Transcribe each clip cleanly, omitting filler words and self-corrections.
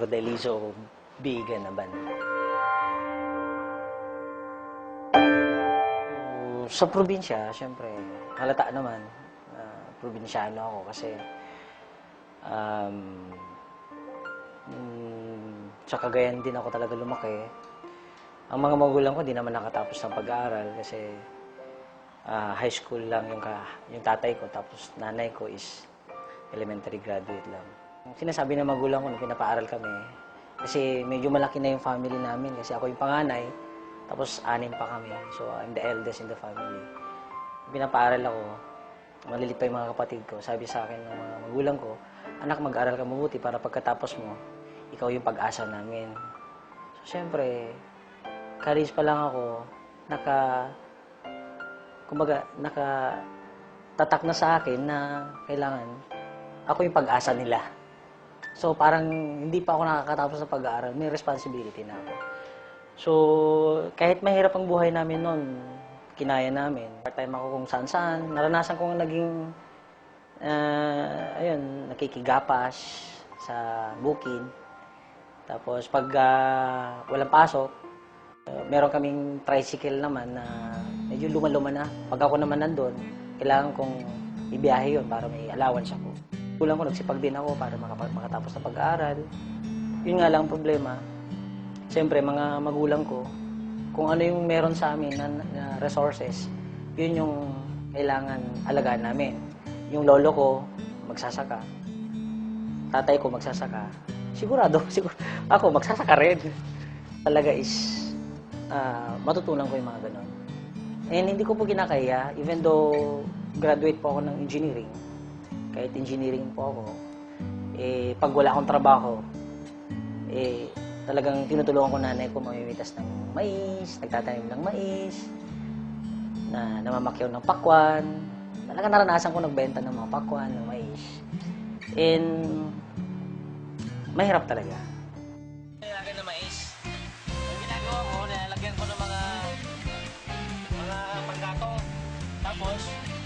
Rodelizo Bigan naman. Sa probinsya, siyempre, halata naman na probinsyano ako kasi sa Cagayan din ako talaga lumaki. Ang mga magulang ko di naman nakatapos ng pag-aaral kasi high school lang yung tatay ko, tapos nanay ko is elementary graduate lang. Sinasabi ng magulang ko nung pinapaaral kami, kasi medyo malaki na yung family namin kasi ako yung panganay, tapos 6 pa kami. So, I'm the eldest in the family. Pinapaaral ako, malilit pa yung mga kapatid ko. Sabi sa akin ng mga magulang ko, anak, mag-aral ka mabuti para pagkatapos mo, ikaw yung pag-asa namin. So, siyempre, college pa lang ako, nakatatak na sa akin na kailangan ako yung pag-asa nila. So, parang hindi pa ako nakakatapos sa pag-aaral, may responsibility na ako. So, kahit mahirap ang buhay namin noon, kinaya namin. Part-time ako kung saan-saan. Naranasan ko naging, nakikigapas sa bukid. Tapos, pag walang pasok, meron kaming tricycle naman na medyo luma-luma na. Pag ako naman nandun, kailangan kong ibiyahe yun para may allowance ako. Kulang ko, nagsipag din ako para makatapos na pag-aaral. Yun nga lang ang problema. Siyempre, mga magulang ko, kung ano yung meron sa amin na resources, yun yung kailangan alagaan namin. Yung lolo ko, magsasaka. Tatay ko, magsasaka. Sigurado, ako, magsasaka rin. Talaga is, matutunan ko yung mga ganon. And hindi ko po kinakaya, even though graduate po ako ng engineering, kahit engineering po ako, pag wala akong trabaho, talagang tinutulungan ko nanay ko mamimitas ng mais, nagtatanim ng mais, na namamakyaw ng pakwan. Talagang naranasan ko nagbenta ng mga pakwan, ng mais. And mahirap talaga. Nilalagyan ng mais. Ang ginagawa ko, nilalagyan ko ng mga panggato. Tapos,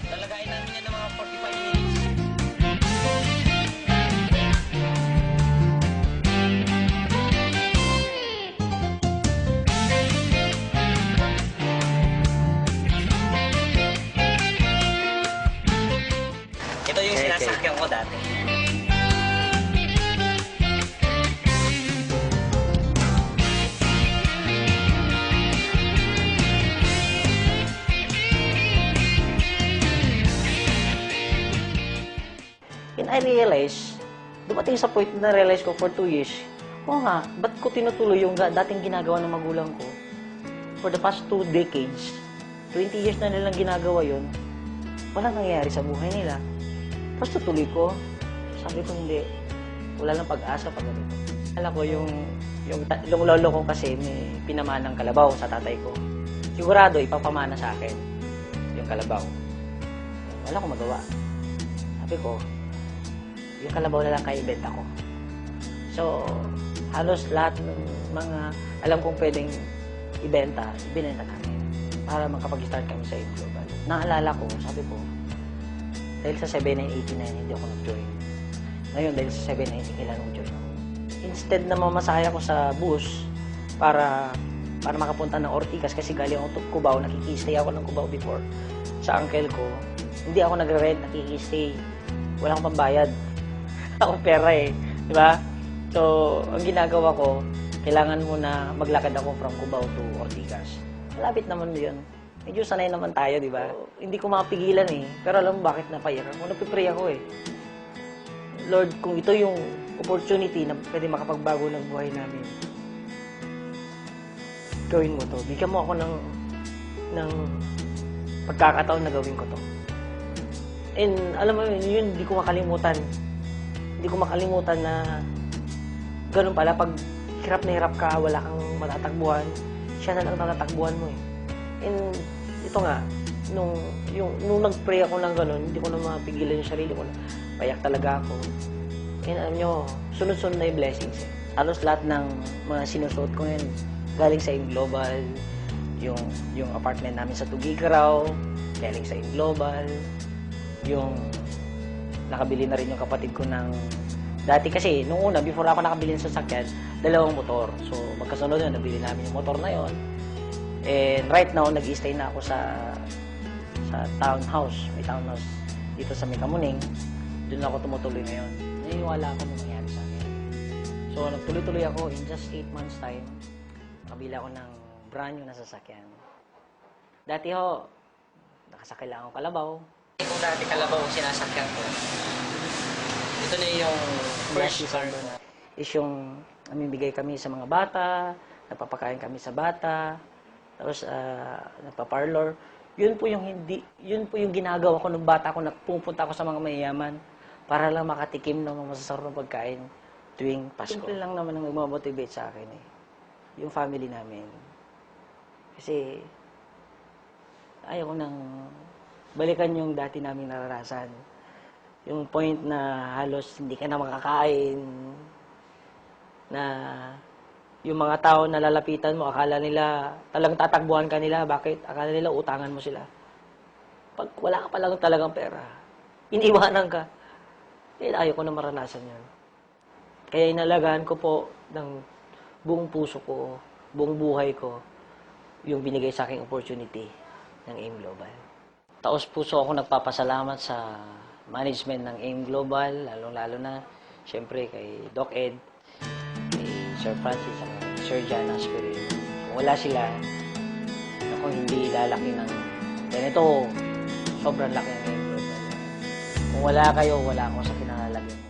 lalagayin namin yan ng mga 45 minutes. Ito yung sinasakyan ko dati. And I realized, dumating sa point na realize ko for 2 years, oo nga, ba't ko tinutuloy yung dating ginagawa ng magulang ko? For the past 2 decades, 20 years na nilang ginagawa yon, walang nangyayari sa buhay nila. Tapos tutuloy ko, sabi ko hindi, wala lang pag-asa pag ganito. Alam ko yung lolo ko kasi may pinamanang kalabaw sa tatay ko. Sigurado, ipapamana sa akin yung kalabaw. Wala akong magawa. Sabi ko, yung kalabaw na lang kaya ibenta ko. So, halos lahat ng mga alam kong pwedeng ibenta, ibinenta namin para makapag-start kami sa Global. Naalala ko, sabi ko, dahil sa 7989, hindi ako nag-join. Ngayon, dahil sa 790, kailangan mag-join ako. Instead na mamasaya ko sa bus para makapunta ng Ortigas kasi galing ako to Cubao, nakikistay ako ng Cubao before sa uncle ko. Hindi ako nagre-rent, nakikistay. Wala akong pambayad. Akong pera eh. Di ba? So, ang ginagawa ko, kailangan mo na maglakad ako from Cubao to Ortigas. Malapit naman yun. Medyo sanay naman tayo, di ba? So, hindi ko mapigilan eh. Pero alam mo bakit napaiyak ako? Nagpipray ako eh. Lord, kung ito yung opportunity na pwede makapagbago ng buhay namin, gawin mo to. Bigyan mo ako ng pagkakataon na gawin ko to. And alam mo yun, hindi ko makalimutan. Hindi ko makalimutan na ganun pala, pag hirap na hirap ka, wala kang matatakbuhan, siya na lang natatakbuhan mo eh. And ito nga, nung nag-pray ako ng ganun, hindi ko na mapigilan yung sarili ko. Payak talaga ako. And alam nyo, sunod-sunod na yung blessings eh. Halos lahat ng mga sinusuot ko ngayon, galing sa Global, yung apartment namin sa Tugigaraw, galing sa Global, yung nakabili na rin yung kapatid ko ng Dati kasi, nung una, before ako nakabili ng sasakyan, dalawang motor. So, magkasunod yun, nabili namin yung motor na yon. And right now, nag-stay na ako sa townhouse. May townhouse dito sa Mekamuning. Doon ako tumutuloy ngayon. Naniniwala ako na mangyari sa akin. So, nagtuloy-tuloy ako in just 8 months time. Nakabili ako ng brand new na sasakyan. Dati ho, nakasakay lang ako kalabaw. Kung dati kalabaw ang sinasakyan ko, ito na yung first car ko. Is yung namimigay kami sa mga bata, nagpapakain kami sa bata, tapos nagpa-parlor. Yun po yung ginagawa ko nung bata ko, pupunta ako sa mga mayayaman para lang makatikim ng mga masasarap na pagkain tuwing Pasko. Simple lang naman ang nagmamotivate sa akin eh. Yung family namin. Kasi ayaw ko nang balikan yung dati namin naranasan. Yung point na halos hindi ka na makakain, na yung mga tao na lalapitan mo, akala nila talagang tatakbuhan ka nila. Bakit? Akala nila utangan mo sila. Pag wala ka palang talagang pera, iniwanan ka. Eh, ayaw ko na maranasan yun. Kaya inalagaan ko po ng buong puso ko, buong buhay ko, yung binigay sa aking opportunity ng AIM Global. Taos puso ako nagpapasalamat sa management ng AIM Global, lalong-lalo na, siyempre, kay Doc Ed, kay Sir Francis, at Sir John Aspirin. Kung wala sila, ako hindi lalaki ng ganito, sobrang laki ng AIM Global. Kung wala kayo, wala ako sa pinangalagyan.